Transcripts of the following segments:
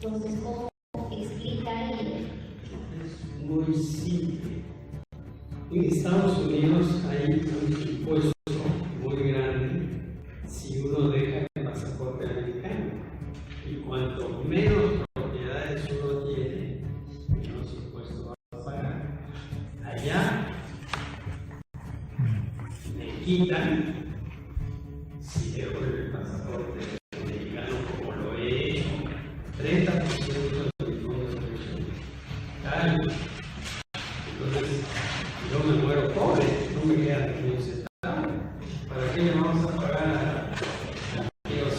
Entonces, ¿cómo explica él? Es muy simple. En Estados Unidos hay un impuesto muy grande si uno deja el pasaporte americano. Y cuanto menos propiedades uno tiene, menos impuestos va a pagar. Allá me quitan, si dejo el pasaporte americano como lo he hecho, 30% de mi fondo de pensión. Entonces, yo me muero pobre, no me queda ni un centavo. ¿Para qué le vamos a pagar a Dios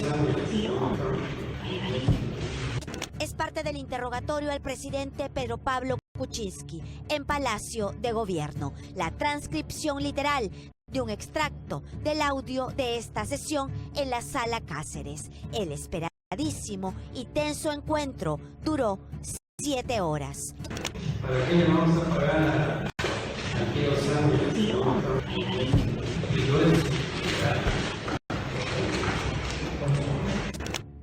Es parte del interrogatorio al presidente Pedro Pablo Kuczynski en Palacio de Gobierno. La transcripción literal de un extracto del audio de esta sesión en la Sala Cáceres. El esperadísimo y tenso encuentro duró 7 horas. ¿Para qué le vamos a pagar a Dios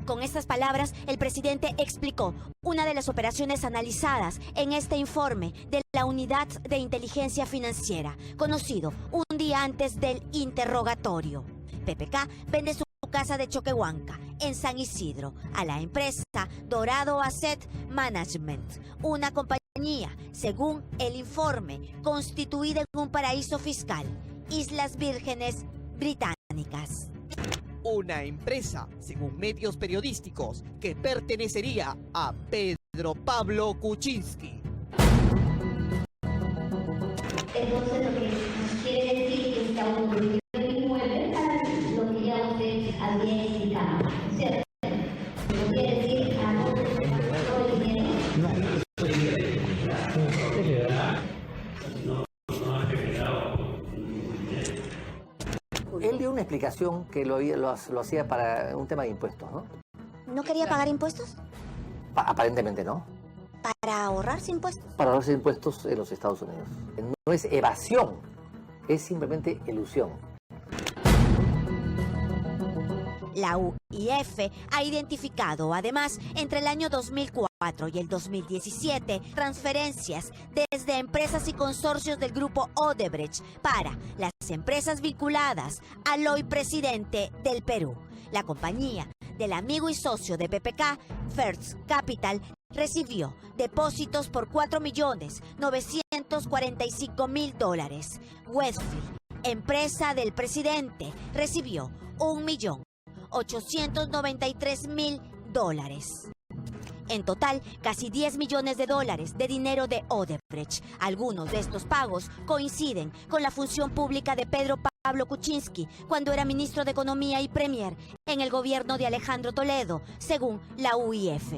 Con estas palabras, el presidente explicó una de las operaciones analizadas en este informe de la Unidad de Inteligencia Financiera, conocido un día antes del interrogatorio. PPK vende su casa de Choquehuanca, en San Isidro, a la empresa Dorado Asset Management, una compañía, según el informe, constituida en un paraíso fiscal, Islas Vírgenes Británicas. Una empresa, según medios periodísticos, que pertenecería a Pedro Pablo Kuczynski. Entonces, lo que nos quiere decir es que autorizó el inmueble para lo que ya usted había explicado, ¿cierto? ¿No quiere decir a dónde se gastó el dinero? Él dio una explicación que lo hacía para un tema de impuestos, ¿no? ¿No quería pagar impuestos? Aparentemente no. ¿Para ahorrarse impuestos? Para ahorrarse impuestos en los Estados Unidos. No es evasión, es simplemente elusión. La UIF ha identificado, además, entre el año 2004 y el 2017, transferencias desde empresas y consorcios del grupo Odebrecht para las empresas vinculadas al hoy presidente del Perú. La compañía del amigo y socio de PPK, First Capital, recibió depósitos por $4.945.000. Westfield, empresa del presidente, recibió $1.893.000. En total, casi $10 millones de dinero de Odebrecht. Algunos de estos pagos coinciden con la función pública de Pedro Pablo Kuczynski cuando era ministro de Economía y Premier en el gobierno de Alejandro Toledo, según la UIF.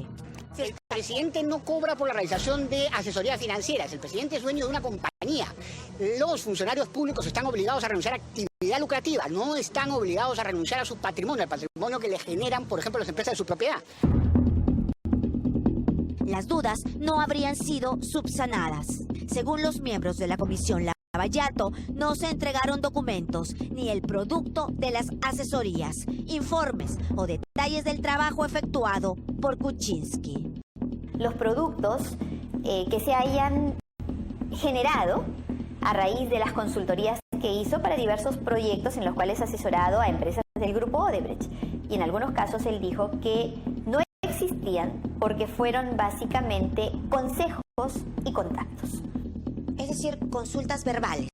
El presidente no cobra por la realización de asesorías financieras. El presidente es dueño de una compañía. Los funcionarios públicos están obligados a renunciar a actividad lucrativa. No están obligados a renunciar a su patrimonio, al patrimonio que le generan, por ejemplo, las empresas de su propiedad. Las dudas no habrían sido subsanadas. Según los miembros de la comisión Lavallato, no se entregaron documentos ni el producto de las asesorías, informes o detalles del trabajo efectuado por Kuczynski. Los productos que se hayan generado a raíz de las consultorías que hizo para diversos proyectos en los cuales ha asesorado a empresas del grupo Odebrecht. Y en algunos casos él dijo que no existían porque fueron básicamente consejos y contactos. Es decir, consultas verbales.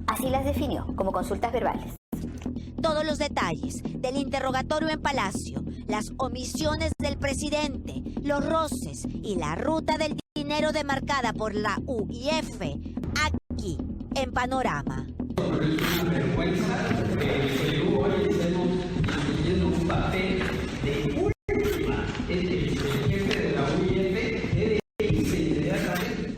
Así las definió, como consultas verbales. Todos los detalles del interrogatorio en Palacio, las omisiones del presidente, los roces y la ruta del dinero demarcada por la UIF, aquí en Panorama. Pero es una vergüenza que el Perú hoy estemos incluyendo un papel de última. El jefe de la UIF debe irse inmediatamente.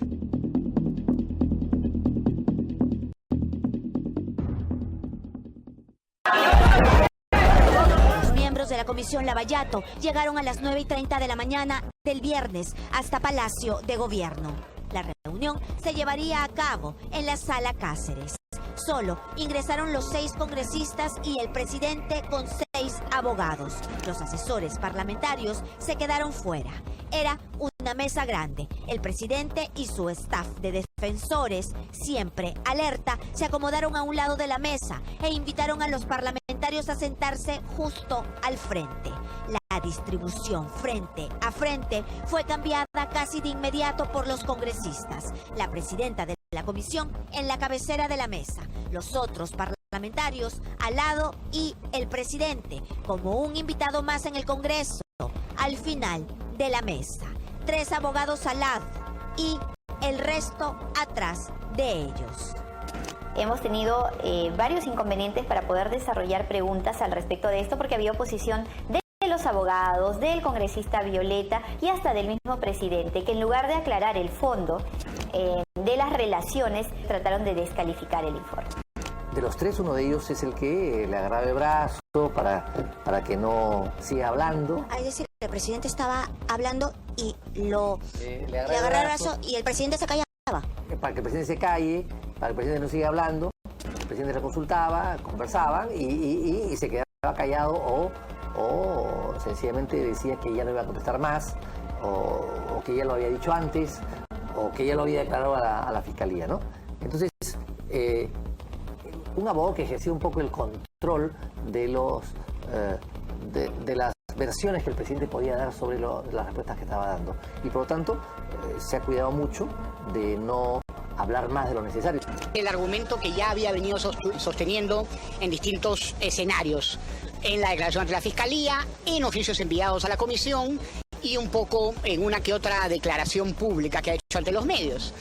Los miembros de la comisión Lavallato llegaron a las 9:30 de la mañana del viernes hasta Palacio de Gobierno. La reunión se llevaría a cabo en la Sala Cáceres. Solo ingresaron los 6 congresistas y el presidente con 6 abogados. Los asesores parlamentarios se quedaron fuera. Era una mesa grande. El presidente y su staff de defensores, siempre alerta, se acomodaron a un lado de la mesa e invitaron a los parlamentarios a sentarse justo al frente. La distribución frente a frente fue cambiada casi de inmediato por los congresistas. La presidenta de la comisión en la cabecera de la mesa, los otros parlamentarios al lado y el presidente como un invitado más en el Congreso al final de la mesa. 3 abogados al lado y el resto atrás de ellos. Hemos tenido varios inconvenientes para poder desarrollar preguntas al respecto de esto porque había oposición de los abogados, del congresista Violeta y hasta del mismo presidente, que en lugar de aclarar el fondo de las relaciones, trataron de descalificar el informe. De los 3, uno de ellos es el que le agarraba el brazo para que no siga hablando. Es decir, el presidente estaba hablando y le agarraba el brazo y el presidente se callaba. Para que el presidente se calle, para que el presidente no siga hablando, el presidente le consultaba, conversaban y se quedaba callado o sencillamente decía que ya no iba a contestar más o que ya lo había dicho antes o que ya lo había declarado a la fiscalía, ¿no? Entonces, un abogado que ejercía un poco el control de las versiones que el presidente podía dar sobre las respuestas que estaba dando. Y por lo tanto, se ha cuidado mucho de no hablar más de lo necesario. El argumento que ya había venido sosteniendo en distintos escenarios, en la declaración ante la Fiscalía, en oficios enviados a la Comisión y un poco en una que otra declaración pública que ha hecho ante los medios.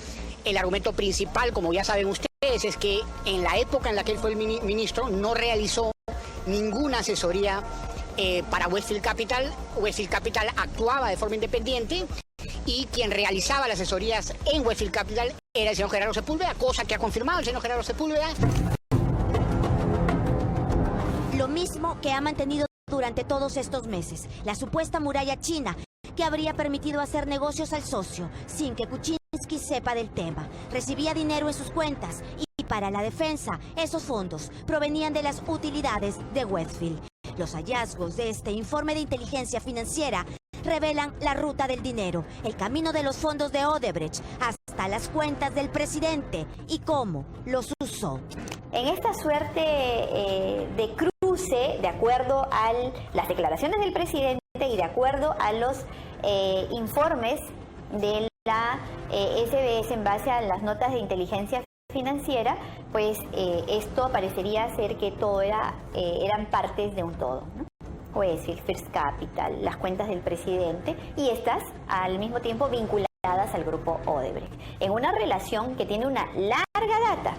El argumento principal, como ya saben ustedes, es que en la época en la que él fue el ministro no realizó ninguna asesoría para Westfield Capital. Westfield Capital actuaba de forma independiente y quien realizaba las asesorías en Westfield Capital era el señor Gerardo Sepúlveda, cosa que ha confirmado el señor Gerardo Sepúlveda. Lo mismo que ha mantenido durante todos estos meses, la supuesta muralla china que habría permitido hacer negocios al socio sin que Kuczynski sepa del tema. Recibía dinero en sus cuentas y para la defensa, esos fondos provenían de las utilidades de Westfield. Los hallazgos de este informe de inteligencia financiera revelan la ruta del dinero, el camino de los fondos de Odebrecht hasta las cuentas del presidente y cómo los usó. En esta suerte de cruce, de acuerdo a las declaraciones del presidente y de acuerdo a los informes de la SBS en base a las notas de inteligencia financiera, pues esto parecería ser que todo eran partes de un todo, ¿no? Westfield, First Capital, las cuentas del presidente y estas al mismo tiempo vinculadas al grupo Odebrecht, en una relación que tiene una larga data.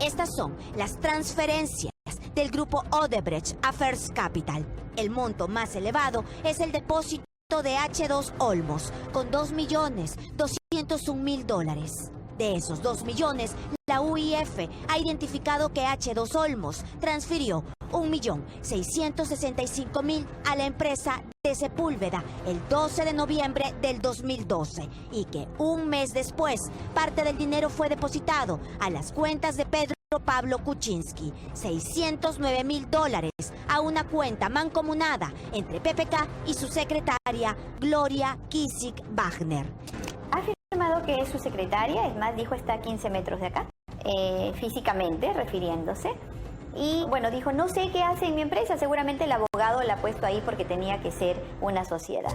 Estas son las transferencias del grupo Odebrecht a First Capital. El monto más elevado es el depósito de H2 Olmos, con $2.201.000. De esos 2 millones, la UIF ha identificado que H2 Olmos transfirió 1.665.000 a la empresa de Sepúlveda el 12 de noviembre del 2012 y que un mes después parte del dinero fue depositado a las cuentas de Pedro Pablo Kuczynski, $609.000 a una cuenta mancomunada entre PPK y su secretaria Gloria Kisik Wagner. Ha afirmado que es su secretaria, es más, dijo está a 15 metros de acá, físicamente refiriéndose. Y bueno, dijo, no sé qué hace en mi empresa, seguramente el abogado la ha puesto ahí porque tenía que ser una sociedad.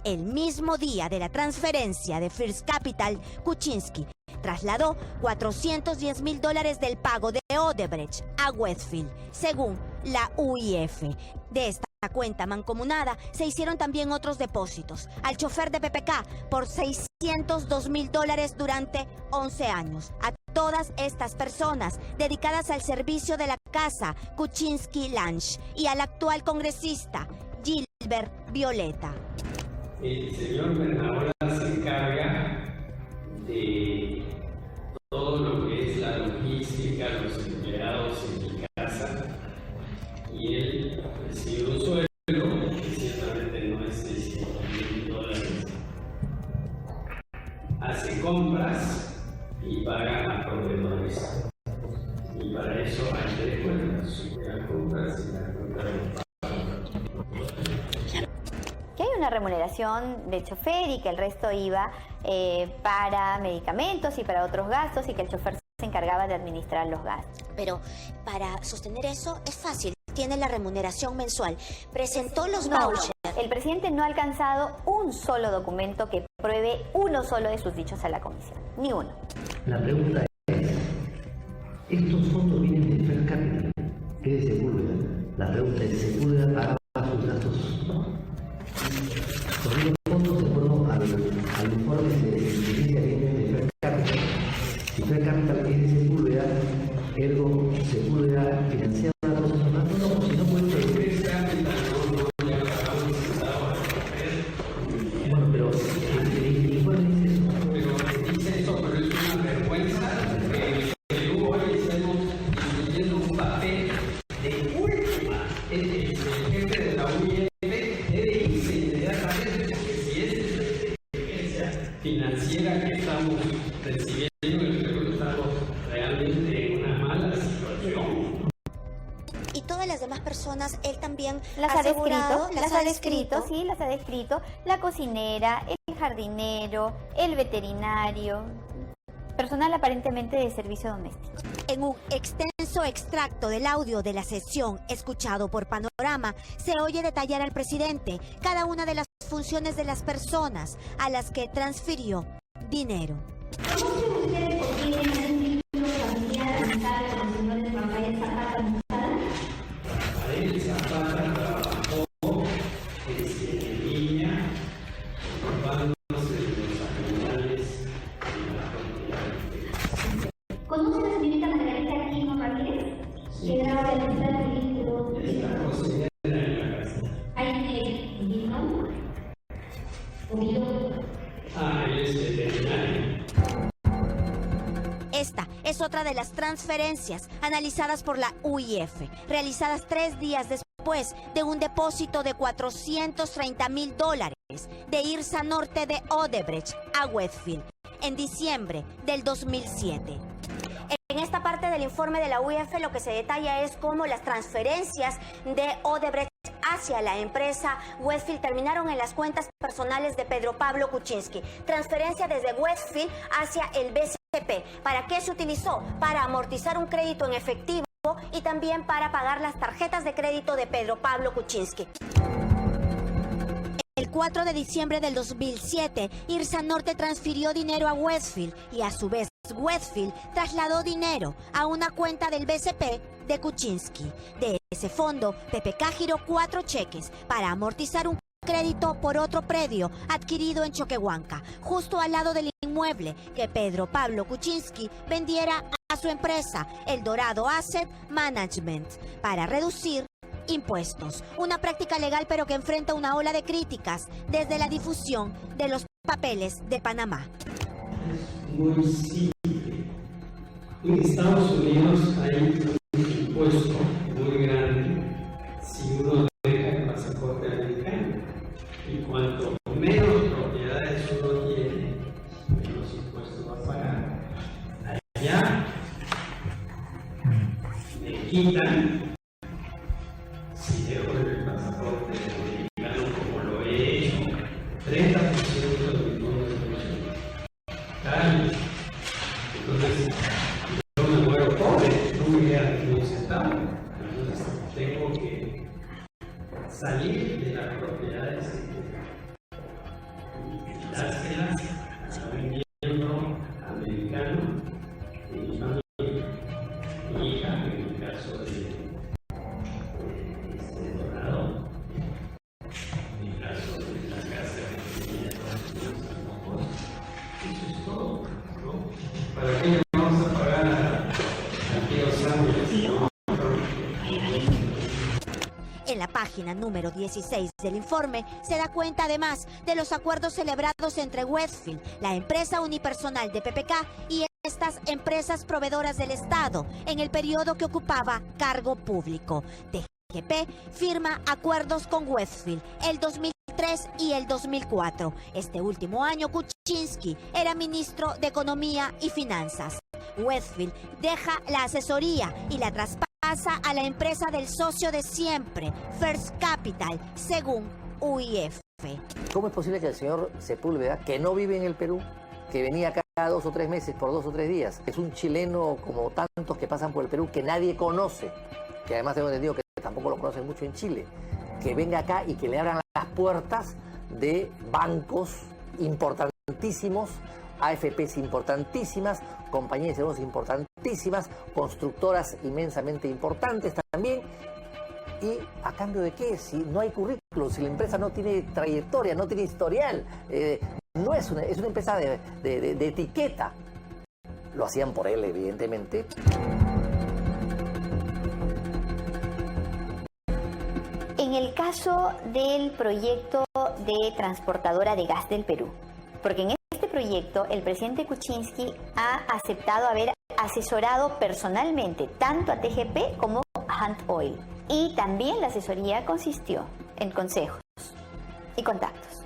El mismo día de la transferencia de First Capital, Kuczynski trasladó $410.000 del pago de Odebrecht a Westfield, según la UIF. De esta cuenta mancomunada se hicieron también otros depósitos al chofer de PPK por $602.000 durante 11 años. A todas estas personas dedicadas al servicio de la casa Kuczynski Lange y al actual congresista Gilbert Violeta. El señor Bernabola se encarga de todo lo que es la logística, los empleados en mi casa, y él recibe un sueldo que ciertamente no es $600.000. Hace compras y remuneración del chofer y que el resto iba para medicamentos y para otros gastos y que el chofer se encargaba de administrar los gastos. Pero para sostener eso es fácil. Tiene la remuneración mensual. Presentó los vouchers. El presidente no ha alcanzado un solo documento que pruebe uno solo de sus dichos a la comisión. Ni uno. La pregunta es, ¿estos fondos vienen del Fair Capital? ¿Qué es de Sepúlveda? La pregunta es, ¿Sepúlveda paga sus gastos? Son los fondos de acuerdo al informe de inteligencia que vienen de Fair Capital. Si Fair Capital es de Sepúlveda, ergo Sepúlveda financiada una cosa más, no, si no puede ser. Bueno, pero el informe dice eso. Pero dice eso, pero es una vergüenza que Perú hoy estemos discutiendo un papel de última. El jefe de la UIF debe irse inmediatamente, porque si es la inteligencia financiera que estamos recibiendo, yo creo que estamos realmente en una mala situación. Y todas las demás personas, él también Las ha ha asegurado, descrito, sí, las ha descrito. La cocinera, el jardinero, el veterinario, personal aparentemente de servicio doméstico. En un extenso extracto del audio de la sesión escuchado por Panorama, se oye detallar al presidente cada una de las funciones de las personas a las que transfirió dinero. ¿Conoce usted por qué tiene un vínculo familiar amistad con el señor Rafael Zapata Mustada? Rafael Zapata trabajó en línea, ocupándose de los animales y la propiedad. ¿Conoce a la señorita Margarita Aquino Ramírez? Que graba el amistad del vínculo. Esta cocinera en la casa. ¿Hay vino? ¿O vino? Ah, él es veterinario. Esta es otra de las transferencias analizadas por la UIF, realizadas 3 días después de un depósito de $430,000 de Irsa Norte de Odebrecht a Westfield en diciembre del 2007. En esta parte del informe de la UIF lo que se detalla es cómo las transferencias de Odebrecht hacia la empresa Westfield terminaron en las cuentas personales de Pedro Pablo Kuczynski. Transferencia desde Westfield hacia el BCP. ¿Para qué se utilizó? Para amortizar un crédito en efectivo y también para pagar las tarjetas de crédito de Pedro Pablo Kuczynski. El 4 de diciembre del 2007, Irsa Norte transfirió dinero a Westfield y a su vez Westfield trasladó dinero a una cuenta del BCP de Kuczynski. De ese fondo, PPK giró 4 cheques para amortizar un crédito por otro predio adquirido en Choquehuanca, justo al lado del inmueble que Pedro Pablo Kuczynski vendiera a su empresa, El Dorado Asset Management, para reducir impuestos. Una práctica legal pero que enfrenta una ola de críticas desde la difusión de los papeles de Panamá. Es muy simple. En Estados Unidos hay un impuesto muy grande si uno deja el pasaporte americano. Y cuanto menos propiedades uno tiene, menos impuestos va a pagar. Allá le quitan, si dejo el pasaporte americano como lo he hecho, 30% de mi fondo de pensión. Entonces, yo me muero pobre, no me queda ni un centavo. Entonces, tengo que salir de las propiedades y dárselas a un miembro americano de mi familia, mi hija, en el caso de Dorado, en el caso de la casa que tenía eso es todo, ¿no? ¿Para qué le vamos a pagar a tío Samuel, no? En la página número 16 del informe se da cuenta además de los acuerdos celebrados entre Westfield, la empresa unipersonal de PPK, y estas empresas proveedoras del Estado en el periodo que ocupaba cargo público. TGP firma acuerdos con Westfield el 2003 y el 2004. Este último año Kuczynski era ministro de Economía y Finanzas. Westfield deja la asesoría y la traspasa a la empresa del socio de siempre, First Capital, según UIF. ¿Cómo es posible que el señor Sepúlveda, que no vive en el Perú, que venía cada 2 o 3 meses por 2 o 3 días, es un chileno como tantos que pasan por el Perú que nadie conoce, que además tengo entendido que tampoco lo conocen mucho en Chile, que venga acá y que le abran las puertas de bancos importantísimos, AFPs importantísimas, compañías de seguros importantísimas, constructoras inmensamente importantes también? ¿Y a cambio de qué? Si no hay currículum, si la empresa no tiene trayectoria, no tiene historial, no es una empresa de etiqueta. Lo hacían por él, evidentemente. En el caso del proyecto de transportadora de gas del Perú, porque en este proyecto el presidente Kuczynski ha aceptado haber asesorado personalmente tanto a TGP como a Hunt Oil. Y también la asesoría consistió en consejos y contactos.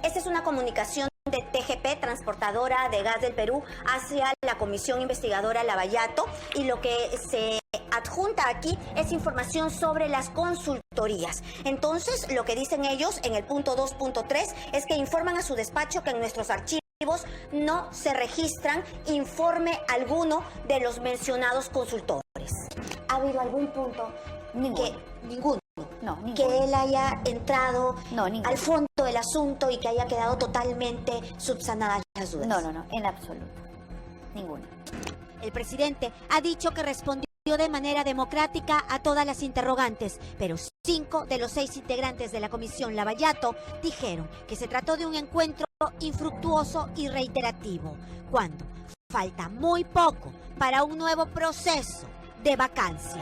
Esta es una comunicación de TGP, transportadora de gas del Perú, hacia la Comisión Investigadora Lavallato, y lo que se adjunta aquí es información sobre las consultorías. Entonces, lo que dicen ellos en el punto 2.3 es que informan a su despacho que en nuestros archivos no se registran informe alguno de los mencionados consultores. ¿Ha habido algún punto? Ninguno. No, ninguno. Que él haya entrado ninguno. al fondo del asunto y que haya quedado totalmente subsanadas las dudas. No, en absoluto. Ninguno. El presidente ha dicho que respondió de manera democrática a todas las interrogantes, pero 5 de los 6 integrantes de la comisión Lavallato dijeron que se trató de un encuentro infructuoso y reiterativo, cuando falta muy poco para un nuevo proceso de vacancia.